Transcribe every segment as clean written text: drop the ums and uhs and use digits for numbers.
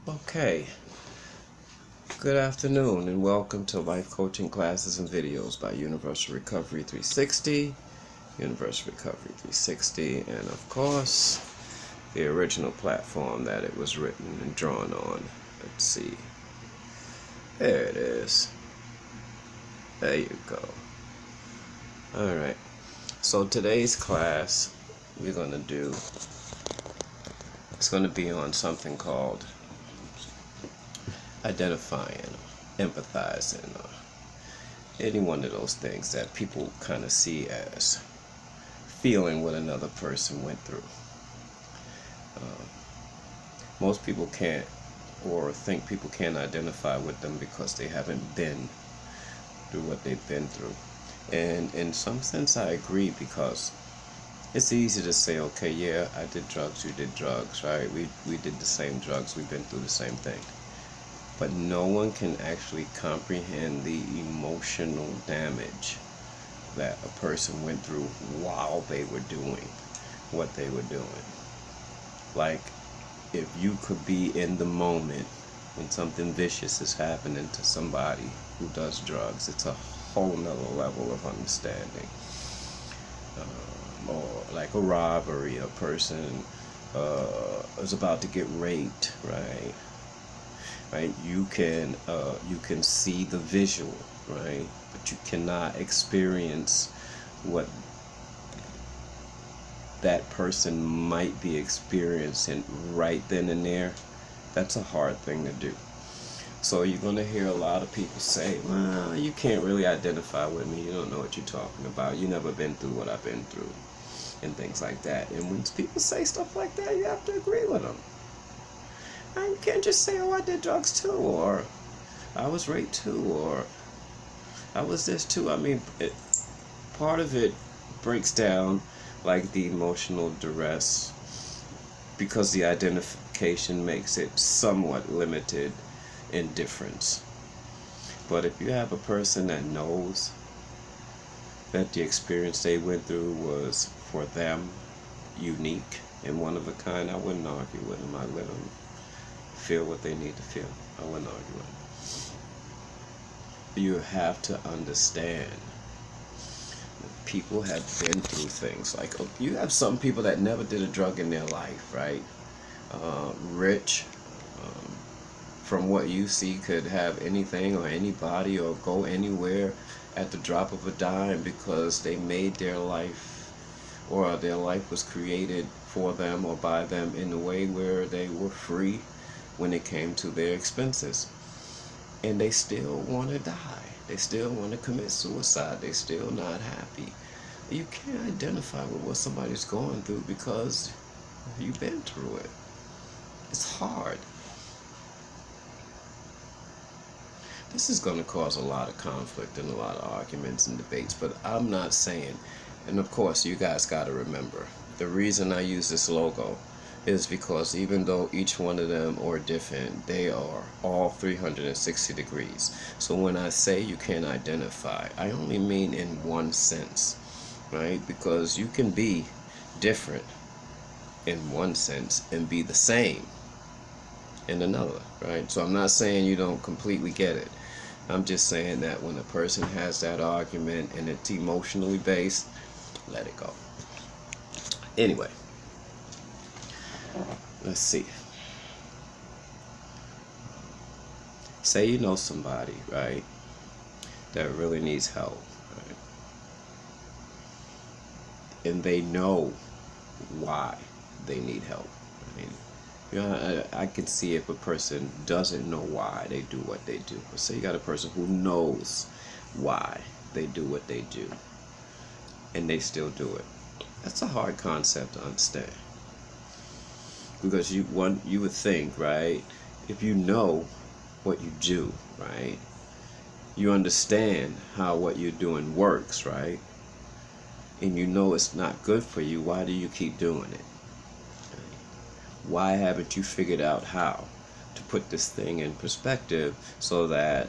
Okay, good afternoon and welcome to Life Coaching Classes and Videos by Universal Recovery 360, Universal Recovery 360, and of course, the original platform that it was written and drawn on. Let's see. There it is. There you go. Alright, so today's class we're going to do, it's going to be on something called identifying, empathizing, or any one of those things that people kind of see as feeling what another person went through. Most people can't, or think people can't identify with them because they haven't been through what they've been through. And in some sense I agree, because it's easy to say, okay, yeah, I did drugs, you did drugs, right? We did the same drugs, we've been through the same thing. But no one can actually comprehend the emotional damage that a person went through while they were doing what they were doing. Like, if you could be in the moment when something vicious is happening to somebody who does drugs, it's a whole nother level of understanding. Or like a robbery, a person is about to get raped, right? You can see the visual, right? But you cannot experience what that person might be experiencing right then and there. That's a hard thing to do. So you're going to hear a lot of people say, well, you can't really identify with me, you don't know what you're talking about, you never been through what I've been through, and things like that. And when people say stuff like that, you have to agree with them. And you can't just say, oh, I did drugs too, or I was raped too, or I was this too. I mean, part of it breaks down like the emotional duress, because the identification makes it somewhat limited in difference. But if you have a person that knows that the experience they went through was, for them, unique and one of a kind, I wouldn't argue with them. I let them feel what they need to feel. I wouldn't argue with them. You have to understand that people have been through things. Like, you have some people that never did a drug in their life, right? Rich, from what you see, could have anything or anybody or go anywhere at the drop of a dime, because they made their life, or their life was created for them or by them in a way where they were free when it came to their expenses. And they still want to die. They still want to commit suicide. They're still not happy. You can't identify with what somebody's going through because you've been through it. It's hard. This is going to cause a lot of conflict and a lot of arguments and debates, but I'm not saying, and of course you guys got to remember, the reason I use this logo is because even though each one of them are different, they are all 360 degrees. So when I say you can't identify, I only mean in one sense, right? Because you can be different in one sense and be the same in another, right? So I'm not saying you don't completely get it. I'm just saying that when a person has that argument and it's emotionally based, let it go. Anyway, let's see. Say you know somebody, right, that really needs help, right? And they know why they need help. I mean, I can see if a person doesn't know why they do what they do. But say you got a person who knows why they do what they do, and they still do it. That's a hard concept to understand. Because you would think, right, if you know what you do, right, you understand how what you're doing works, right, and you know it's not good for you, why do you keep doing it? Why haven't you figured out how to put this thing in perspective so that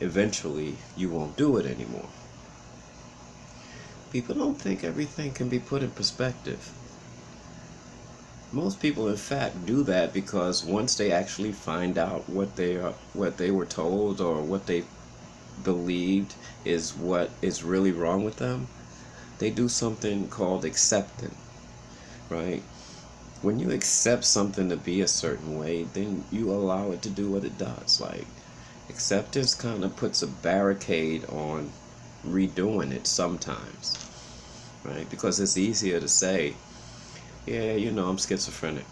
eventually you won't do it anymore? People don't think everything can be put in perspective. Most people, in fact, do that because once they actually find out what they were told or what they believed is what is really wrong with them, they do something called accepting, right? When you accept something to be a certain way, then you allow it to do what it does. Like, acceptance kind of puts a barricade on redoing it sometimes, right? Because it's easier to say, yeah, I'm schizophrenic.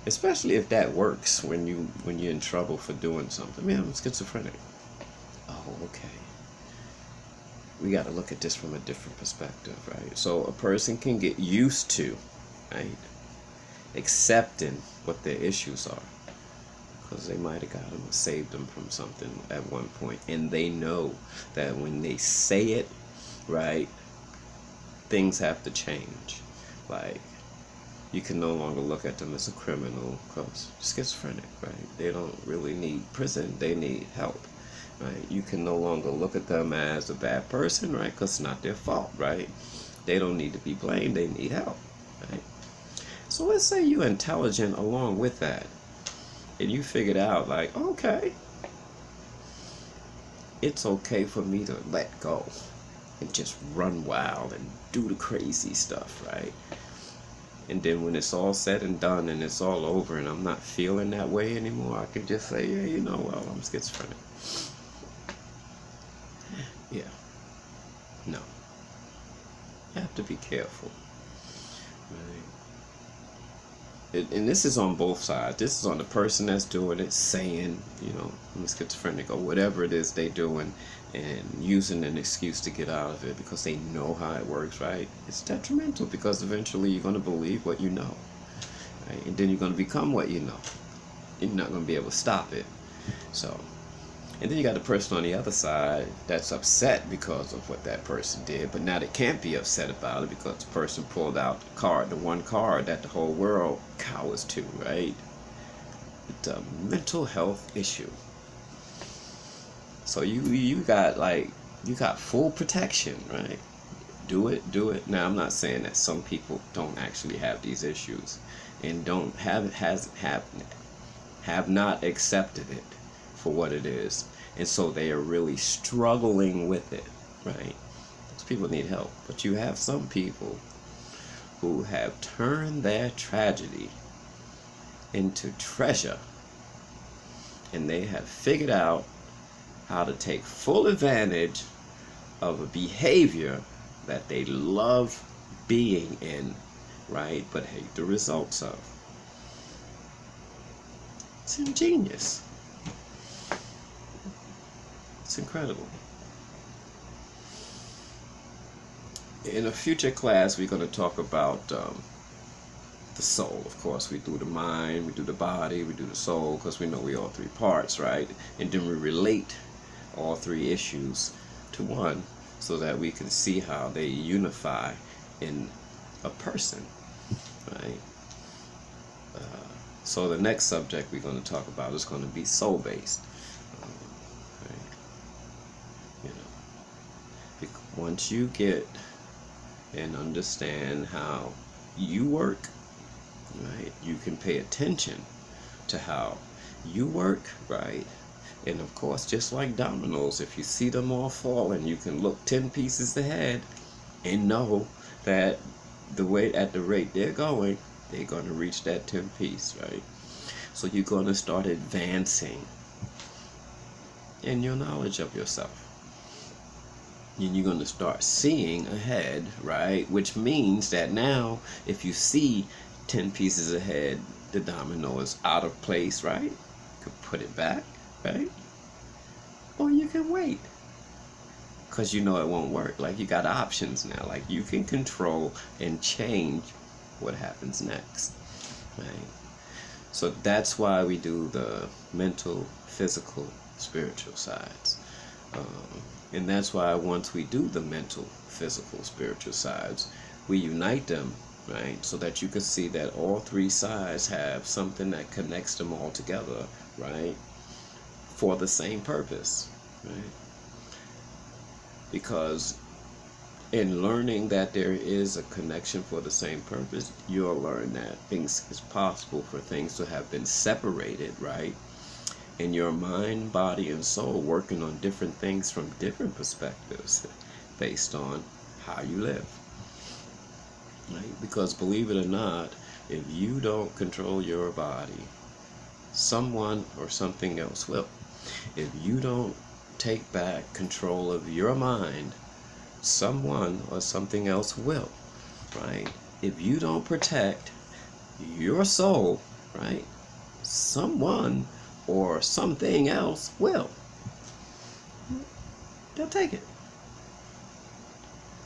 Especially if that works when you're in trouble for doing something. Man, I'm schizophrenic. Oh, okay. We got to look at this from a different perspective, right? So a person can get used to, right, accepting what their issues are, because they might have got them or saved them from something at one point, and they know that when they say it, right, things have to change. Like, you can no longer look at them as a criminal because schizophrenic, right? They don't really need prison, they need help, right? You can no longer look at them as a bad person, right? Because it's not their fault, right? They don't need to be blamed, they need help, right? So let's say you're intelligent along with that, and you figured out, like, okay, it's okay for me to let go and just run wild and do the crazy stuff, right? And then when it's all said and done and it's all over and I'm not feeling that way anymore, I can just say, yeah, well, I'm schizophrenic. Yeah. No. You have to be careful. Right? And this is on both sides. This is on the person that's doing it, saying, I'm schizophrenic, or whatever it is they doing, and using an excuse to get out of it because they know how it works, right? It's detrimental because eventually you're going to believe what you know, right? And then you're going to become what you know. You're not going to be able to stop it. So, and then you got the person on the other side that's upset because of what that person did, but now they can't be upset about it because the person pulled out the one card that the whole world cowers to, right? It's a mental health issue. So you got full protection, right? Do it. Now, I'm not saying that some people don't actually have these issues and have not accepted it for what it is, and so they are really struggling with it, right? Those people need help. But you have some people who have turned their tragedy into treasure, and they have figured out how to take full advantage of a behavior that they love being in, right, but hate the results of. It's ingenious. It's incredible. In a future class, we're going to talk about the soul. Of course, we do the mind, we do the body, we do the soul, because we know we all three parts, right? And then we relate all three issues to one so that we can see how they unify in a person, right? So the next subject we're going to talk about is going to be soul-based. Right? Once you get and understand how you work, right, you can pay attention to how you work, right? And of course, just like dominoes, if you see them all falling, you can look 10 pieces ahead and know that at the rate they're going to reach that 10 piece, right? So you're going to start advancing in your knowledge of yourself. And you're going to start seeing ahead, right? Which means that now, if you see 10 pieces ahead, the domino is out of place, right? You can put it back, right? Or you can wait, because you know it won't work. Like, you got options now. Like, you can control and change what happens next, right? So that's why we do the mental, physical, spiritual sides. And that's why once we do the mental, physical, spiritual sides, we unite them, right? So that you can see that all three sides have something that connects them all together, right? For the same purpose, right? Because In learning that there is a connection for the same purpose, you'll learn that things it's possible for things to have been separated, right? In your mind, body, and soul working on different things from different perspectives based on how you live. Right? Because believe it or not, if you don't control your body, someone or something else will. If you don't take back control of your mind, someone or something else will, right? If you don't protect your soul, right, someone or something else will. They'll take it.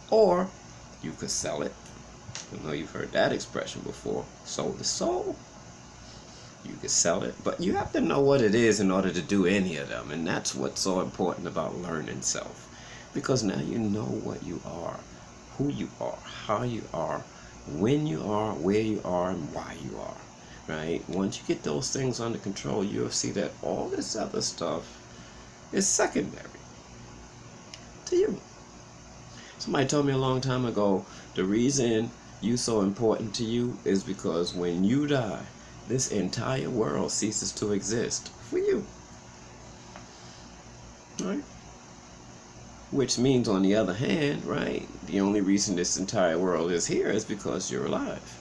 Or you could sell it. I know you've heard that expression before. Soul is soul. You could sell it, but you have to know what it is in order to do any of them, and that's what's so important about learning self. Because now you know what you are, who you are, how you are, when you are, where you are, and why you are. Right? Once you get those things under control, you'll see that all this other stuff is secondary to you. Somebody told me a long time ago, the reason you so important to you is because when you die, this entire world ceases to exist for you. Right? Which means, on the other hand, right, the only reason this entire world is here is because you're alive.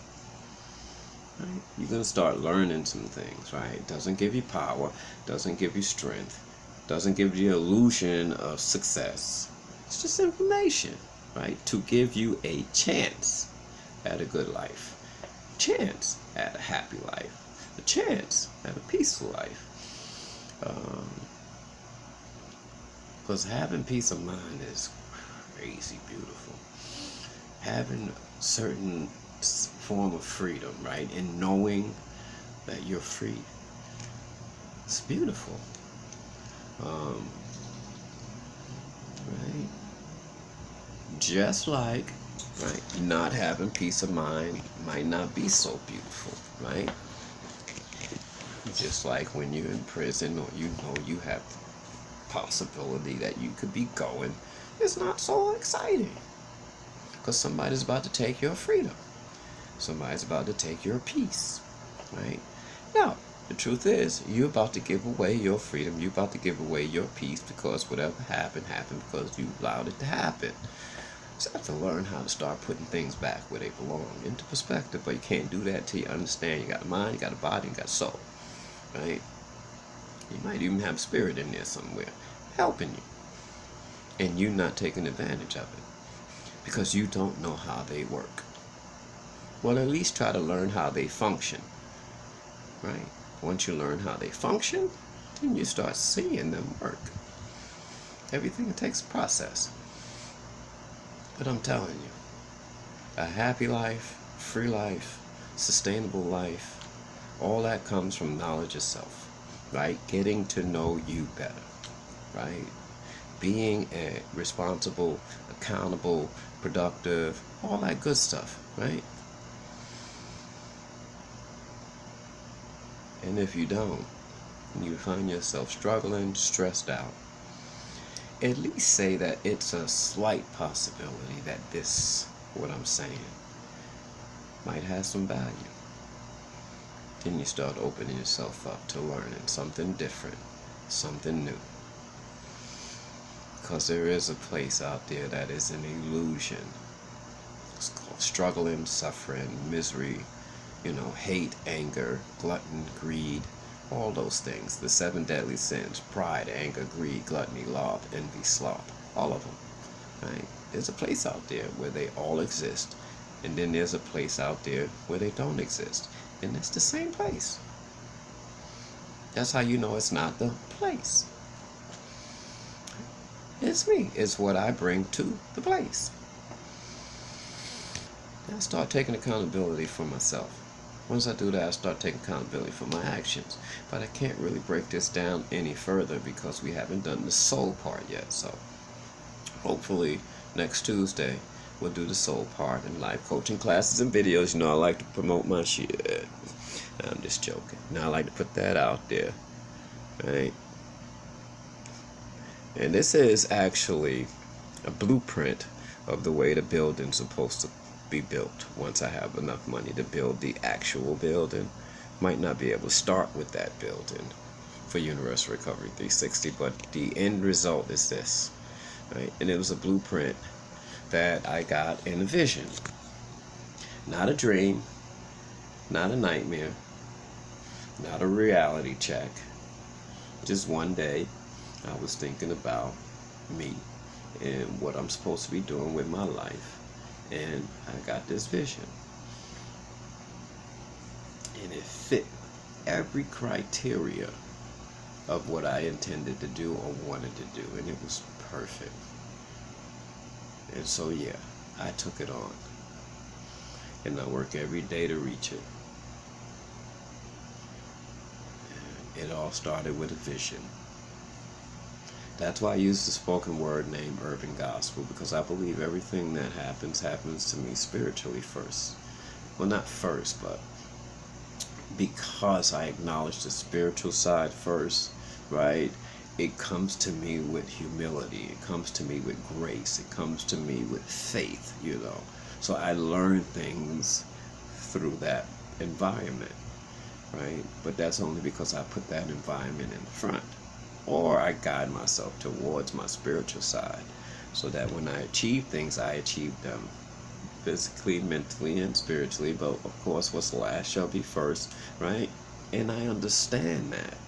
Right? You're going to start learning some things, right? It doesn't give you power, doesn't give you strength, doesn't give you the illusion of success. It's just information, right? To give you a chance at a good life, chance at a happy life, a chance at a peaceful life. Because having peace of mind is crazy beautiful. Having certain form of freedom, right? And knowing that you're free. It's beautiful. Right? Just like, right, not having peace of mind might not be so beautiful, right? Just like when you're in prison, or you know you have possibility that you could be going, it's not so exciting because somebody's about to take your freedom, somebody's about to take your peace, right? Now the truth is, you're about to give away your freedom, you're about to give away your peace, because whatever happened because you allowed it to happen. So you have to learn how to start putting things back where they belong, into perspective. But you can't do that till you understand you got a mind, you got a body, you got a soul, right? You might even have spirit in there somewhere helping you, and you not taking advantage of it because you don't know how they work. Well, at least try to learn how they function, right? Once you learn how they function, then you start seeing them work. Everything takes a process. But I'm telling you, a happy life, free life, sustainable life, all that comes from knowledge of self. Right? Getting to know you better, right? Being a responsible, accountable, productive, all that good stuff, right? And if you don't, and you find yourself struggling, stressed out, at least say that it's a slight possibility that this, what I'm saying, might have some value. Then you start opening yourself up to learning something different, something new. Because there is a place out there that is an illusion. It's called struggling, suffering, misery, hate, anger, glutton, greed, all those things. The 7 deadly sins: pride, anger, greed, gluttony, sloth, envy, sloth. All of them. Right? There's a place out there where they all exist. And then there's a place out there where they don't exist. And it's the same place. That's how you know it's not the place. It's me. It's what I bring to the place. I start taking accountability for myself. Once I do that, I start taking accountability for my actions. But I can't really break this down any further because we haven't done the soul part yet. So hopefully next Tuesday we'll do the soul part in live coaching classes and videos. I like to promote my shit. I'm just joking. Now I like to put that out there. Right? And this is actually a blueprint of the way the building's supposed to be built. Once I have enough money to build the actual building, might not be able to start with that building for Universal Recovery 360, but the end result is this, right? And it was a blueprint that I got in a vision, not a dream, not a nightmare, not a reality check. Just one day I was thinking about me and what I'm supposed to be doing with my life, and I got this vision, and it fit every criteria of what I intended to do or wanted to do, and it was perfect. And so yeah, I took it on, and I work every day to reach it. And it all started with a vision. That's why I use the spoken word name Urban Gospel, because I believe everything that happens to me spiritually first. Well, not first, but because I acknowledge the spiritual side first, right? It comes to me with humility. It comes to me with grace. It comes to me with faith, So I learn things through that environment, right? But that's only because I put that environment in front. Or I guide myself towards my spiritual side, so that when I achieve things, I achieve them physically, mentally, and spiritually. But of course, what's last shall be first, right? And I understand that.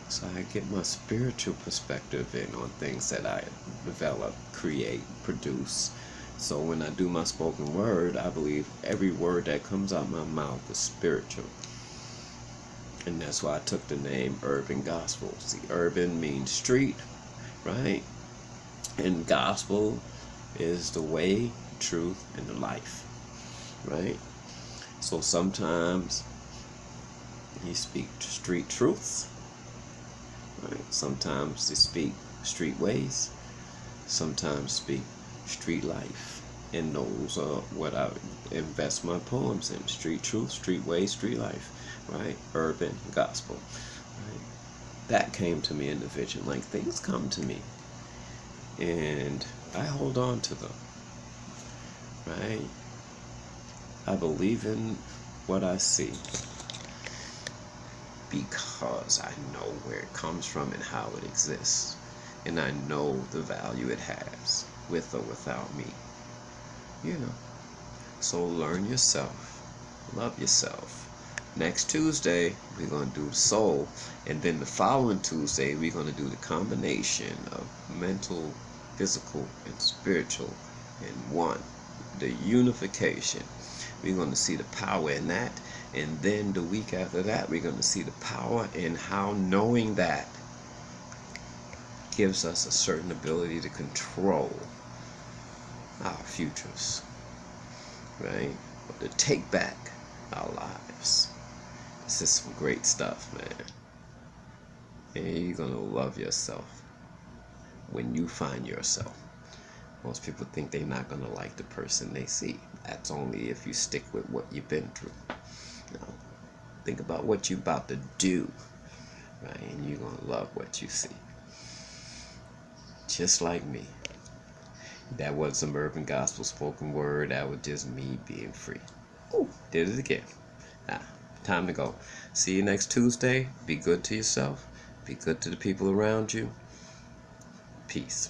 So I get my spiritual perspective in on things that I develop, create, produce. So when I do my spoken word, I believe every word that comes out my mouth is spiritual. And that's why I took the name Urban Gospel. See, urban means street, right? And gospel is the way, truth, and the life, right? So sometimes you speak street truths, right? Sometimes you speak street ways. Sometimes speak street life. And those are what I invest my poems in: street truth, street ways, street life. Right? Urban gospel. Right? That came to me in the vision. Like, things come to me, and I hold on to them. Right? I believe in what I see because I know where it comes from and how it exists. And I know the value it has, with or without me. So learn yourself. Love yourself. Next Tuesday, we're going to do the soul. And then the following Tuesday, we're going to do the combination of mental, physical, and spiritual in one. The unification. We're going to see the power in that. And then the week after that, we're going to see the power in how knowing that gives us a certain ability to control our futures. Right? Or to take back our lives. This is some great stuff, man. And you're going to love yourself when you find yourself. Most people think they're not going to like the person they see. That's only if you stick with what you've been through. Now, think about what you're about to do, right? And you're going to love what you see. Just like me. That wasn't some urban gospel spoken word. That was just me being free. Ooh, did it again. Time to go. See you next Tuesday. Be good to yourself. Be good to the people around you. Peace.